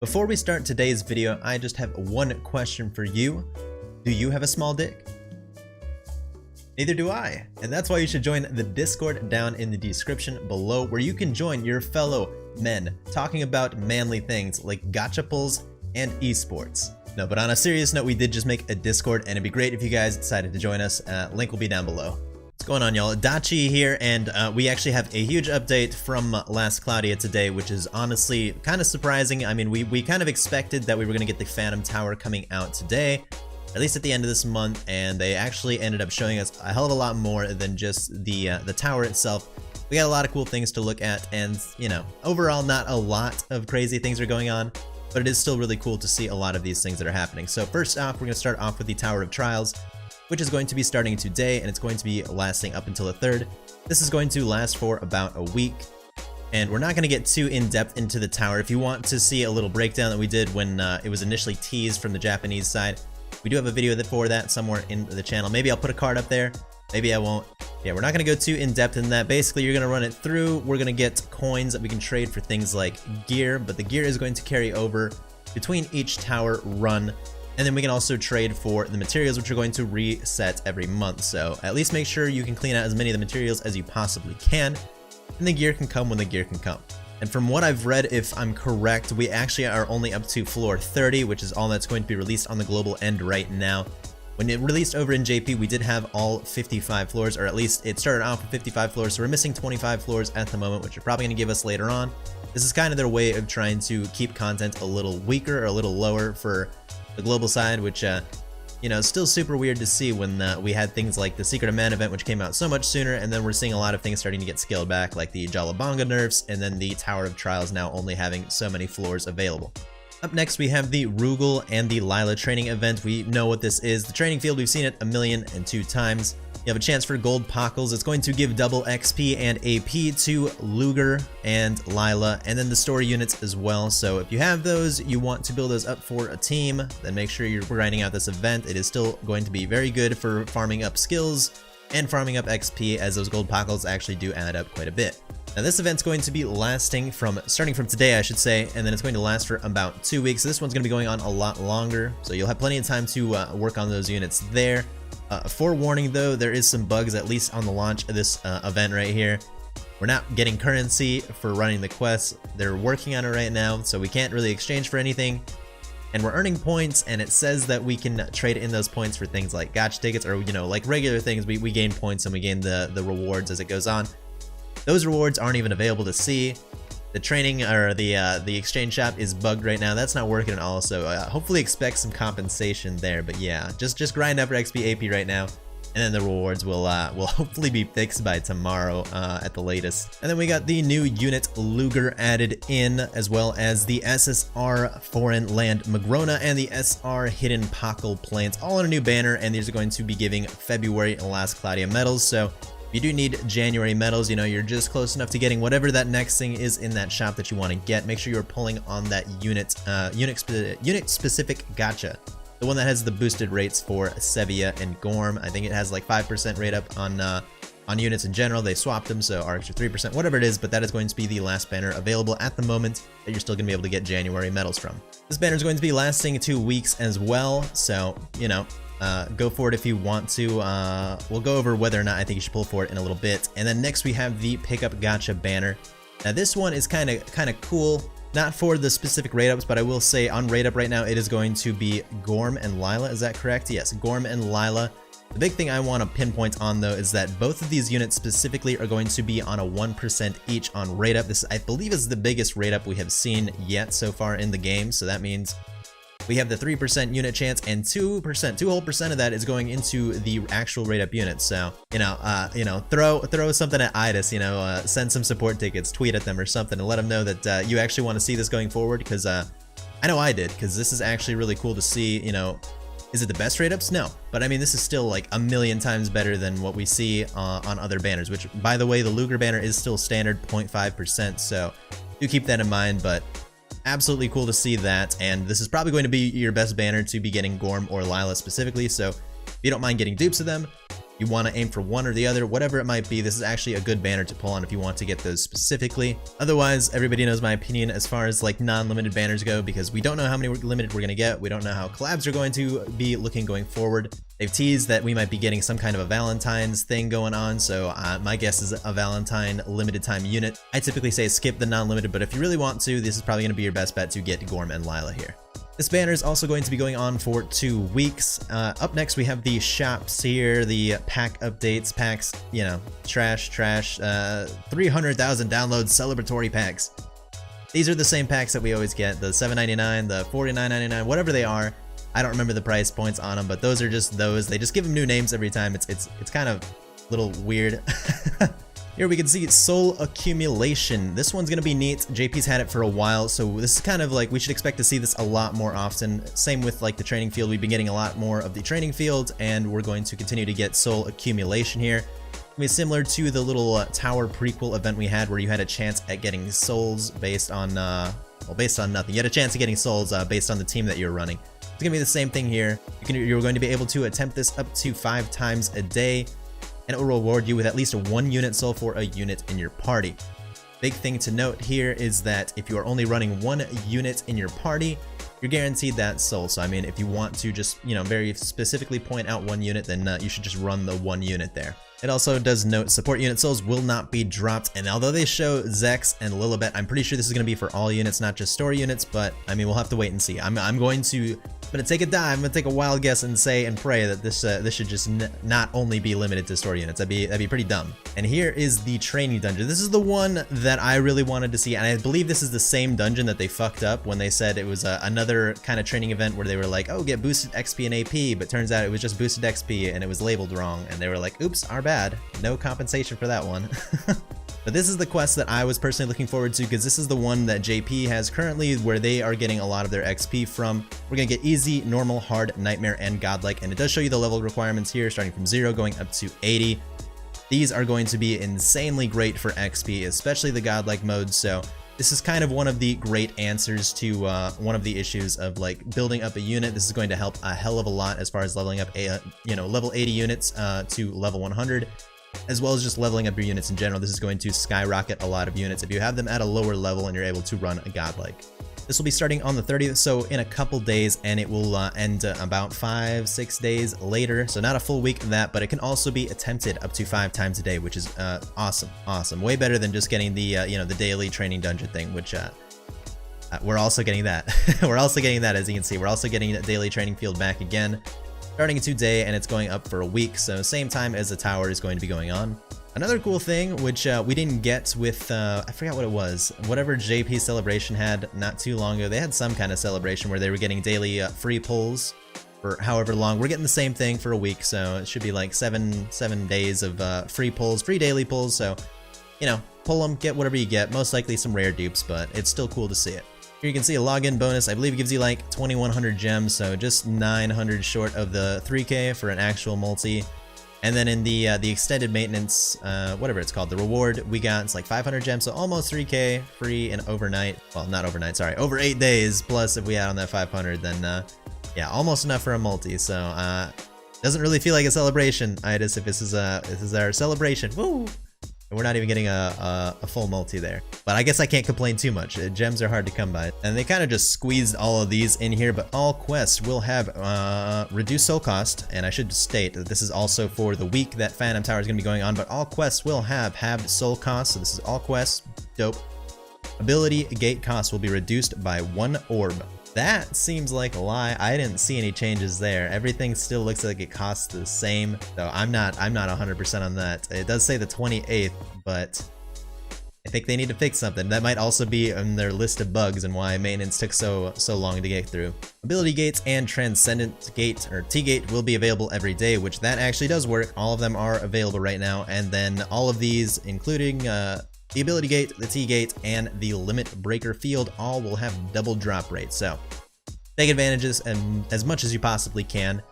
Before we start today's video, I just have one question for you. Do you have a small dick? Neither do I, and that's why you should join the Discord down in the description below, where you can join your fellow men talking about manly things like gacha pulls and esports. No, but on a serious note, we did just make a Discord, and it'd be great if you guys decided to join us. Link will be down below. What's going on, y'all? Dachi here, and we actually have a huge update from last Cloudia today, which is honestly kind of surprising. I mean, we kind of expected that we were going to get the Phantom Tower coming out today, at least at the end of this month, and they actually ended up showing us a hell of a lot more than just the tower itself. We got a lot of cool things to look at, and, you know, overall not a lot of crazy things are going on, but it is still really cool to see a lot of these things that are happening. So first off, we're going to start off with the Tower of Trials, which is going to be starting today, and it's going to be lasting up until the 3rd. This is going to last for about a week, and we're not going to get too in-depth into the tower. If you want to see a little breakdown that we did when it was initially teased from the Japanese side, we do have a video for that somewhere in the channel. Maybe I'll put a card up there, maybe I won't. Yeah, we're not going to go too in-depth in that. Basically, you're going to run it through. We're going to get coins that we can trade for things like gear, but the gear is going to carry over between each tower run. And then we can also trade for the materials, which are going to reset every month. So at least make sure you can clean out as many of the materials as you possibly can. And the gear can come when the gear can come. And from what I've read, if I'm correct, we actually are only up to floor 30, which is all that's going to be released on the global end right now. When it released over in JP, we did have all 55 floors, or at least it started off with 55 floors. So we're missing 25 floors at the moment, which are probably going to give us later on. This is kind of their way of trying to keep content a little weaker or a little lower for the global side, which, you know, still super weird to see when we had things like the Secret of Man event, which came out so much sooner, and then we're seeing a lot of things starting to get scaled back, like the Jalabanga nerfs, and then the Tower of Trials now only having so many floors available. Up next, we have the Rugal and the Lila training event. We know what this is. The training field, we've seen it 1,000,002 times. You have a chance for gold pockles. It's going to give double XP and AP to Luger and Lila, and then the story units as well. So if you have those, you want to build those up for a team, then make sure you're grinding out this event. It is still going to be very good for farming up skills and farming up XP, as those gold pockles actually do add up quite a bit. Now this event's going to be lasting starting from today, I should say, and then it's going to last for about 2 weeks. So this one's going to be going on a lot longer, so you'll have plenty of time to work on those units there. Forewarning though, there is some bugs, at least on the launch of this event right here. We're not getting currency for running the quests. They're working on it right now, so we can't really exchange for anything. And we're earning points, and it says that we can trade in those points for things like gacha tickets, or, you know, like regular things. We gain points and we gain the rewards as it goes on. Those rewards aren't even available to see. The training, or the exchange shop, is bugged right now. That's not working at all, so hopefully expect some compensation there. But yeah, just grind up for XP AP right now, and then the rewards will hopefully be fixed by tomorrow at the latest. And then we got the new unit Luger added in, as well as the SSR Foreign Land Magrona and the SR Hidden Pakal Plains, all on a new banner, and these are going to be giving February Last Cloudia medals. So if you do need January medals, you know, you're just close enough to getting whatever that next thing is in that shop that you want to get. Make sure you're pulling on that unit-specific gacha. The one that has the boosted rates for Sevilla and Gorm. I think it has like 5% rate up on units in general. They swapped them, so our extra 3%, whatever it is, but that is going to be the last banner available at the moment that you're still going to be able to get January medals from. This banner is going to be lasting 2 weeks as well, so, you know, go for it if you want to. We'll go over whether or not I think you should pull for it in a little bit. And then next we have the Pickup Gacha banner. Now this one is kind of cool. Not for the specific rate ups, but I will say on rate up right now, it is going to be Gorm and Lila. Is that correct? Yes, Gorm and Lila. The big thing I want to pinpoint on though is that both of these units specifically are going to be on a 1% each on rate up. This, I believe, is the biggest rate up we have seen yet so far in the game. So that means we have the 3% unit chance, and 2% of that is going into the actual rate up units. So, you know, throw something at IDIS, you know, send some support tickets, tweet at them or something, and let them know that you actually want to see this going forward, because I know I did, because this is actually really cool to see. You know, is it the best rate ups? No, but I mean, this is still like 1,000,000 times better than what we see on other banners, which, by the way, the Luger banner is still standard 0.5%, so do keep that in mind. But absolutely cool to see that, and this is probably going to be your best banner to be getting Gorm or Lila specifically, so if you don't mind getting dupes of them, you want to aim for one or the other, whatever it might be, this is actually a good banner to pull on if you want to get those specifically. Otherwise, everybody knows my opinion as far as like non-limited banners go, because we don't know how many limited we're going to get. We don't know how collabs are going to be looking going forward. They've teased that we might be getting some kind of a Valentine's thing going on, so my guess is a Valentine limited time unit. I typically say skip the non-limited, but if you really want to, this is probably going to be your best bet to get Gorm and Lila here. This banner is also going to be going on for 2 weeks. Up next, we have the shops here, the pack updates, packs, you know, trash, 300,000 downloads celebratory packs. These are the same packs that we always get, the $7.99, the $49.99, whatever they are. I don't remember the price points on them, but those are just those. They just give them new names every time. It's kind of a little weird. Here we can see soul accumulation. This one's gonna be neat. JP's had it for a while, so this is kind of like, we should expect to see this a lot more often. Same with like the training field. We've been getting a lot more of the training field, and we're going to continue to get soul accumulation here. It's similar to the little tower prequel event we had, where you had a chance at getting souls based on, well, based on nothing. You had a chance of getting souls based on the team that you're running. It's gonna be the same thing here. You're going to be able to attempt this up to 5 times a day, and it will reward you with at least 1 unit soul for a unit in your party. Big thing to note here is that if you are only running 1 unit in your party, you're guaranteed that soul. So I mean, if you want to just, you know, very specifically point out 1 unit, then you should just run the 1 unit there. It also does note support unit souls will not be dropped, and although they show Zex and Lilibet, I'm pretty sure this is going to be for all units, not just story units, but I mean, we'll have to wait and see. I'm going to take a dive, I'm going to take a wild guess and say and pray that this should just not only be limited to story units. That'd be pretty dumb. And here is the training dungeon. This is the one that I really wanted to see, and I believe this is the same dungeon that they fucked up when they said it was another kind of training event where they were like, oh, get boosted XP and AP, but turns out it was just boosted XP and it was labeled wrong, and they were like, oops, our bad. No compensation for that one. But this is the quest that I was personally looking forward to, because this is the one that JP has currently, where they are getting a lot of their XP from. We're gonna get easy, normal, hard, nightmare, and godlike, and it does show you the level requirements here, starting from 0 going up to 80. These are going to be insanely great for XP, especially the godlike mode. So this is kind of one of the great answers to one of the issues of like building up a unit. This is going to help a hell of a lot as far as leveling up a level 80 units to level 100. As well as just leveling up your units in general. This is going to skyrocket a lot of units if you have them at a lower level and you're able to run a godlike. This will be starting on the 30th, so in a couple days, and it will end about 5-6 days later. So not a full week of that, but it can also be attempted up to 5 times a day, which is awesome. Way better than just getting the the daily training dungeon thing, which we're also getting that. We're also getting that, as you can see. We're also getting that daily training field back again, starting today, and it's going up for a week, so same time as the tower is going to be going on. Another cool thing, which we didn't get with, I forgot what it was, whatever JP celebration had not too long ago. They had some kind of celebration where they were getting daily free pulls for however long. We're getting the same thing for a week, so it should be like 7 days of free pulls, free daily pulls, so, you know, pull them, get whatever you get, most likely some rare dupes, but it's still cool to see it. Here you can see a login bonus. I believe it gives you like 2,100 gems, so just 900 short of the 3K for an actual multi. And then in the extended maintenance, whatever it's called, the reward, we got, it's like 500 gems, so almost 3K free and overnight. Well, not overnight, sorry, over 8 days. Plus, if we add on that 500, then yeah, almost enough for a multi. So doesn't really feel like a celebration, Itis, if this is our celebration. Woo! We're not even getting a full multi there. But I guess I can't complain too much. Gems are hard to come by. And they kind of just squeezed all of these in here, but all quests will have reduced soul cost. And I should state that this is also for the week that Phantom Tower is going to be going on, but all quests will have halved soul cost. So this is all quests. Dope. Ability gate cost will be reduced by 1 orb. That seems like a lie. I didn't see any changes there. Everything still looks like it costs the same. So I'm not 100% on that. It does say the 28th, but I think they need to fix something. That might also be on their list of bugs and why maintenance took so long to get through. Ability gates and Transcendent Gate, or T-Gate, will be available every day, which that actually does work. All of them are available right now, and then all of these, including the Ability Gate, the T-Gate, and the Limit Breaker Field, all will have double drop rates. So take advantages and as much as you possibly can.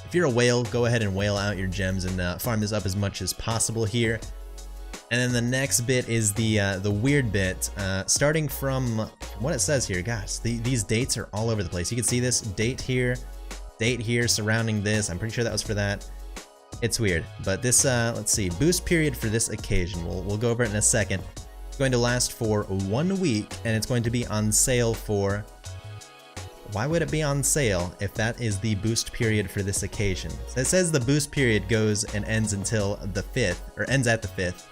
If you're a whale, go ahead and whale out your gems and farm this up as much as possible here. And then the next bit is the weird bit, starting from what it says here. Gosh, these dates are all over the place. You can see this date here surrounding this. I'm pretty sure that was for that. It's weird, but this, let's see, boost period for this occasion, we'll go over it in a second. It's going to last for 1 week, and it's going to be on sale for... Why would it be on sale if that is the boost period for this occasion? So it says the boost period goes and ends until the 5th, or ends at the 5th,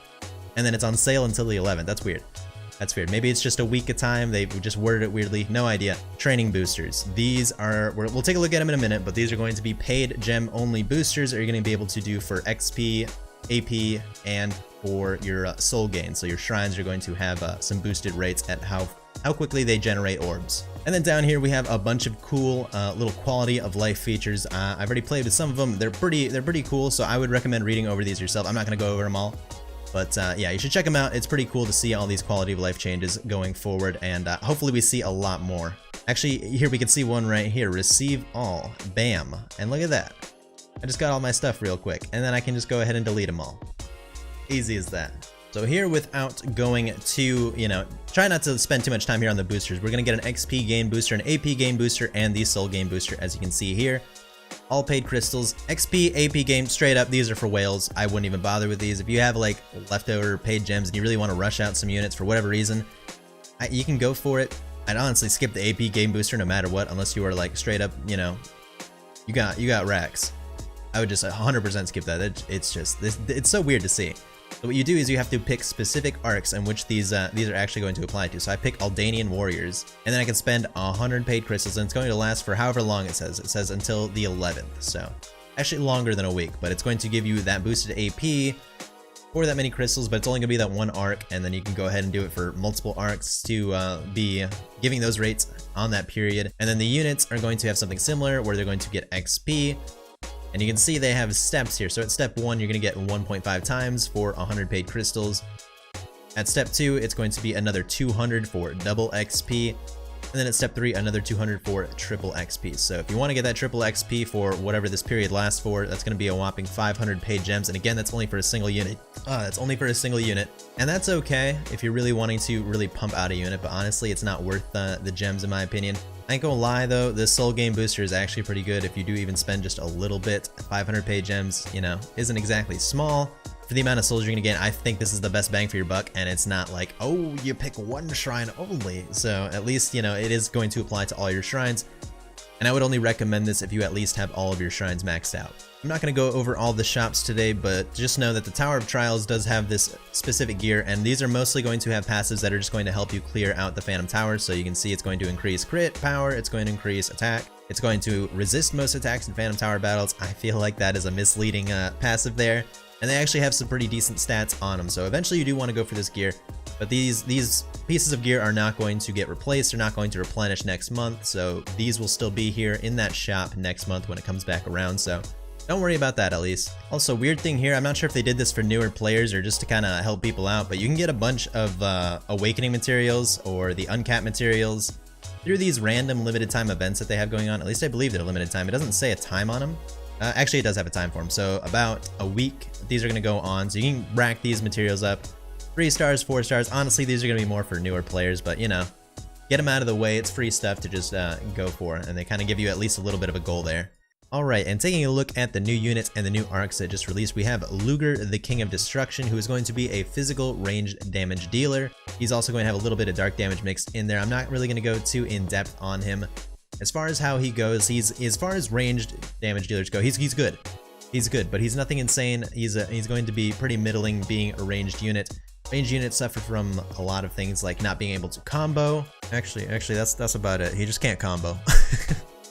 and then it's on sale until the 11th. That's weird. That's weird. Maybe it's just a week of time. They just worded it weirdly. No idea. Training boosters. These are, we'll take a look at them in a minute, but these are going to be paid gem only boosters that you're going to be able to do for XP, AP, and for your soul gain. So your shrines are going to have some boosted rates at how quickly they generate orbs. And then down here we have a bunch of cool little quality of life features. I've already played with some of them. They're pretty cool, so I would recommend reading over these yourself. I'm not going to go over them all. But yeah, you should check them out. It's pretty cool to see all these quality of life changes going forward, and hopefully we see a lot more. Actually, here we can see one right here. Receive all. Bam. And look at that. I just got all my stuff real quick, and then I can just go ahead and delete them all. Easy as that. So here, without going to, try not to spend too much time here on the boosters, we're going to get an XP gain booster, an AP gain booster, and the soul gain booster, as you can see here. All paid crystals. XP, AP game, straight up, these are for whales. I wouldn't even bother with these. If you have like leftover paid gems and you really want to rush out some units for whatever reason, you can go for it. I'd honestly skip the AP game booster no matter what, unless you are like straight up, you got racks. I would just 100% skip that. It's so weird to see. So what you do is you have to pick specific arcs in which these are actually going to apply to. So I pick Aldanian Warriors, and then I can spend 100 paid crystals, and it's going to last for however long it says. It says until the 11th, so actually longer than a week, but it's going to give you that boosted AP for that many crystals, but it's only going to be that one arc, and then you can go ahead and do it for multiple arcs to be giving those rates on that period. And then the units are going to have something similar where they're going to get XP. And you can see they have steps here. So at step 1, you're going to get 1.5 times for 100 paid crystals. At step 2, it's going to be another 200 for double XP. And then at step 3, another 200 for triple XP. So if you want to get that triple XP for whatever this period lasts for, that's going to be a whopping 500 paid gems. And again, that's only for a single unit. That's only for a single unit. And that's okay if you're really wanting to really pump out a unit. But honestly, it's not worth the gems in my opinion. I ain't gonna lie though, this soul game booster is actually pretty good if you do even spend just a little bit. 500 paid gems, isn't exactly small. For the amount of souls you're gonna get, I think this is the best bang for your buck, and it's not like, oh, you pick one shrine only. So at least, it is going to apply to all your shrines. And I would only recommend this if you at least have all of your shrines maxed out. I'm not going to go over all the shops today, but just know that the Tower of Trials does have this specific gear, and these are mostly going to have passives that are just going to help you clear out the Phantom Tower. So you can see it's going to increase crit power, it's going to increase attack, it's going to resist most attacks in Phantom Tower battles. I feel like that is a misleading passive there, and they actually have some pretty decent stats on them. So eventually you do want to go for this gear, but these pieces of gear are not going to get replaced, they're not going to replenish next month, so these will still be here in that shop next month when it comes back around. So don't worry about that at least. Also, weird thing here, I'm not sure if they did this for newer players or just to kind of help people out, but you can get a bunch of awakening materials or the uncapped materials through these random limited time events that they have going on. At least I believe they're limited time. It doesn't say a time on them. Actually, it does have a time for them. So about a week, these are going to go on. So you can rack these materials up. 3 stars, 4 stars. Honestly, these are going to be more for newer players, but get them out of the way. It's free stuff to just go for, and they kind of give you at least a little bit of a goal there. Alright, and taking a look at the new units and the new arcs that just released, we have Luger, the King of Destruction, who is going to be a physical ranged damage dealer. He's also going to have a little bit of dark damage mixed in there. I'm not really going to go too in depth on him. As far as how he goes, as far as ranged damage dealers go, he's good. He's good, but he's nothing insane. He's going to be pretty middling being a ranged unit. Ranged units suffer from a lot of things like not being able to combo. Actually, that's about it. He just can't combo.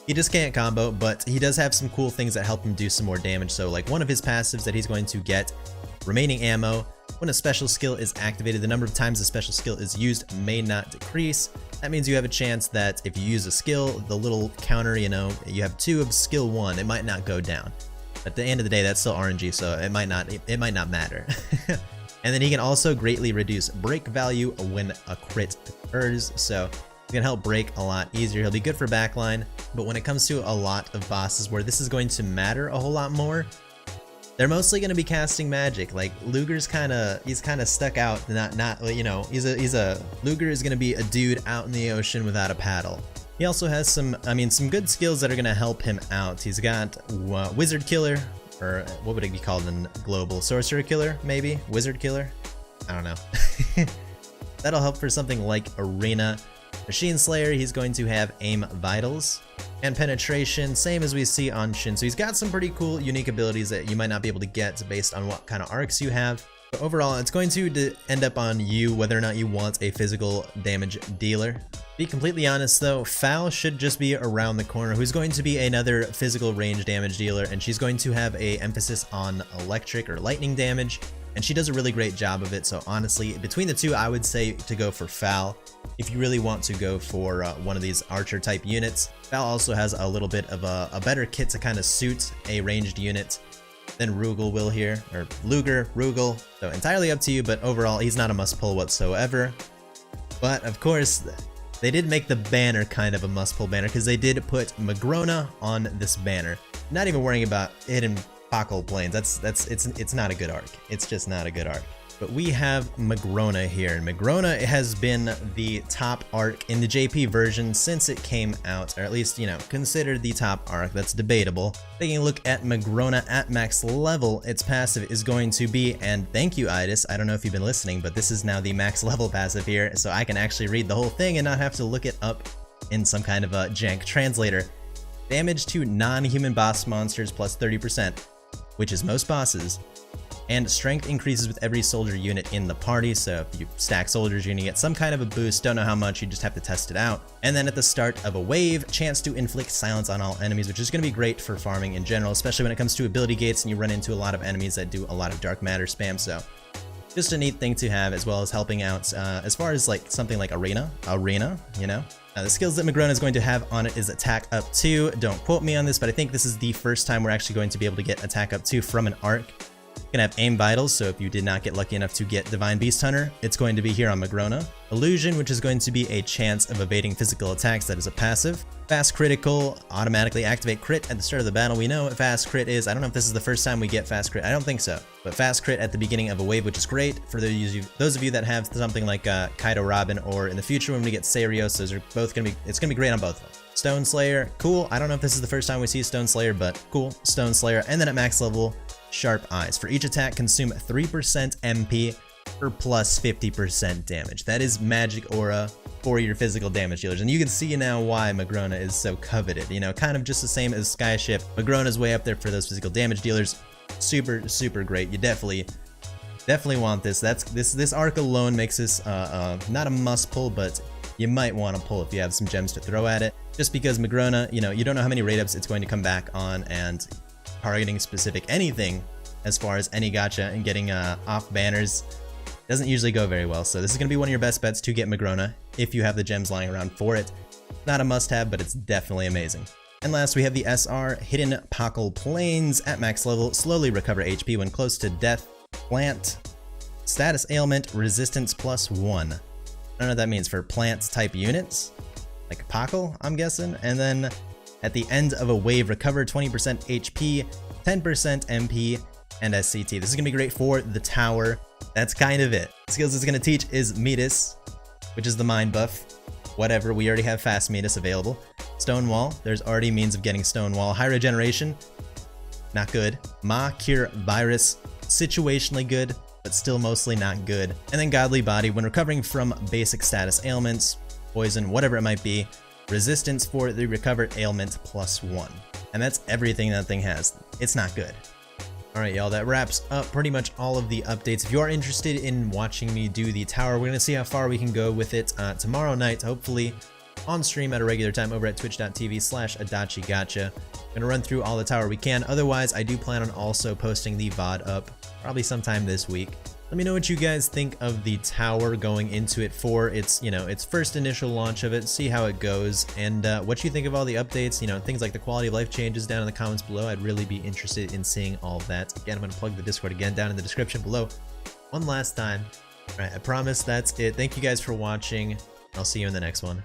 He just can't combo, but he does have some cool things that help him do some more damage. So like one of his passives that he's going to get, remaining ammo. When a special skill is activated, the number of times the special skill is used may not decrease. That means you have a chance that if you use a skill, the little counter, you have 2 of skill 1, it might not go down. At the end of the day, that's still RNG, so it might not matter. And then he can also greatly reduce break value when a crit occurs, so it's gonna help break a lot easier. He'll be good for backline, but when it comes to a lot of bosses where this is going to matter a whole lot more, they're mostly going to be casting magic. Like Luger's he's kind of stuck out. Luger is going to be a dude out in the ocean without a paddle. He also has some good skills that are going to help him out. He's got Wizard Killer, or what would it be called in global? Sorcerer Killer, maybe? Wizard Killer? I don't know. That'll help for something like Arena. Machine Slayer, he's going to have Aim Vitals. And Penetration, same as we see on Shin. So he's got some pretty cool, unique abilities that you might not be able to get based on what kind of arcs you have. But overall, it's going to end up on you whether or not you want a physical damage dealer. To be completely honest though, Foul should just be around the corner, who's going to be another physical range damage dealer, and she's going to have a emphasis on electric or lightning damage, and she does a really great job of it. So honestly, between the two, I would say to go for Foul if you really want to go for one of these archer type units. Foul also has a little bit of a better kit to kind of suit a ranged unit than Rugal will here, or Luger, Rugal, so entirely up to you, but overall he's not a must pull whatsoever. But of course, they did make the banner kind of a must pull banner, because they did put Magrona on this banner. Not even worrying about hidden Pockle Plains, it's not a good arc, it's just not a good arc. But we have Magrona here, and Magrona has been the top arc in the JP version since it came out, or at least, you know, considered the top arc. That's debatable. Taking a look at Magrona at max level, its passive is going to be, and thank you Idis, I don't know if you've been listening, but this is now the max level passive here, so I can actually read the whole thing and not have to look it up in some kind of a jank translator. Damage to non-human boss monsters plus 30%, which is most bosses. And strength increases with every soldier unit in the party, so if you stack soldiers, you're gonna get some kind of a boost. Don't know how much, you just have to test it out. And then at the start of a wave, chance to inflict silence on all enemies, which is gonna be great for farming in general, especially when it comes to ability gates and you run into a lot of enemies that do a lot of dark matter spam. So just a neat thing to have, as well as helping out as far as like something like Arena, you know. The skills that Magrona is going to have on it is attack up 2. Don't quote me on this, but I think this is the first time we're actually going to be able to get attack up 2 from an arc. Gonna have Aim Vitals, so if you did not get lucky enough to get Divine Beast Hunter, it's going to be here on Magrona. Illusion, which is going to be a chance of evading physical attacks, that is a passive. Fast Critical, automatically activate crit at the start of the battle. We know what Fast Crit is. I don't know if this is the first time we get Fast Crit, I don't think so. But Fast Crit at the beginning of a wave, which is great for those of you that have something like Kaido Robin, or in the future when we get Serios, those are both gonna be, it's gonna be great on both of them. Stone Slayer, cool. I don't know if this is the first time we see Stone Slayer, but cool, Stone Slayer. And then at max level, Sharp Eyes. For each attack, consume 3% MP for plus 50% damage. That is magic aura for your physical damage dealers. And you can see now why Magrona is so coveted. You know, kind of just the same as Skyship. Magrona's way up there for those physical damage dealers. Super, super great. You definitely want this. This arc alone makes this not a must pull, but you might want to pull if you have some gems to throw at it. Just because Magrona, you know, you don't know how many raid ups it's going to come back on, and targeting specific anything as far as any gacha and getting off banners doesn't usually go very well. So this is going to be one of your best bets to get Magrona if you have the gems lying around for it. Not a must-have, but it's definitely amazing. And last, we have the SR, Hidden Pockle Plains. At max level, slowly recover HP when close to death. Plant, status ailment, resistance +1. I don't know what that means for plant type units, like Pockle, I'm guessing. And then at the end of a wave, recover 20% HP, 10% MP, and SCT. This is going to be great for the tower. That's kind of it. The skills it's going to teach is Metis, which is the mind buff. Whatever, we already have fast Metis available. Stonewall, there's already means of getting Stonewall. High regeneration, not good. Ma, Cure Virus, situationally good, but still mostly not good. And then Godly Body, when recovering from basic status ailments, poison, whatever it might be, resistance for the recovered ailment +1. And that's everything that thing has. It's not good. Alright y'all, that wraps up pretty much all of the updates. If you are interested in watching me do the tower, we're going to see how far we can go with it tomorrow night, hopefully on stream at a regular time over at twitch.tv/AdachiGacha. I'm going to run through all the tower we can. Otherwise, I do plan on also posting the VOD up probably sometime this week. Let me know what you guys think of the tower going into it for its, you know, its first initial launch of it, see how it goes, and what you think of all the updates, you know, things like the quality of life changes down in the comments below. I'd really be interested in seeing all of that. Again, I'm going to plug the Discord again down in the description below one last time. All right, I promise that's it. Thank you guys for watching. I'll see you in the next one.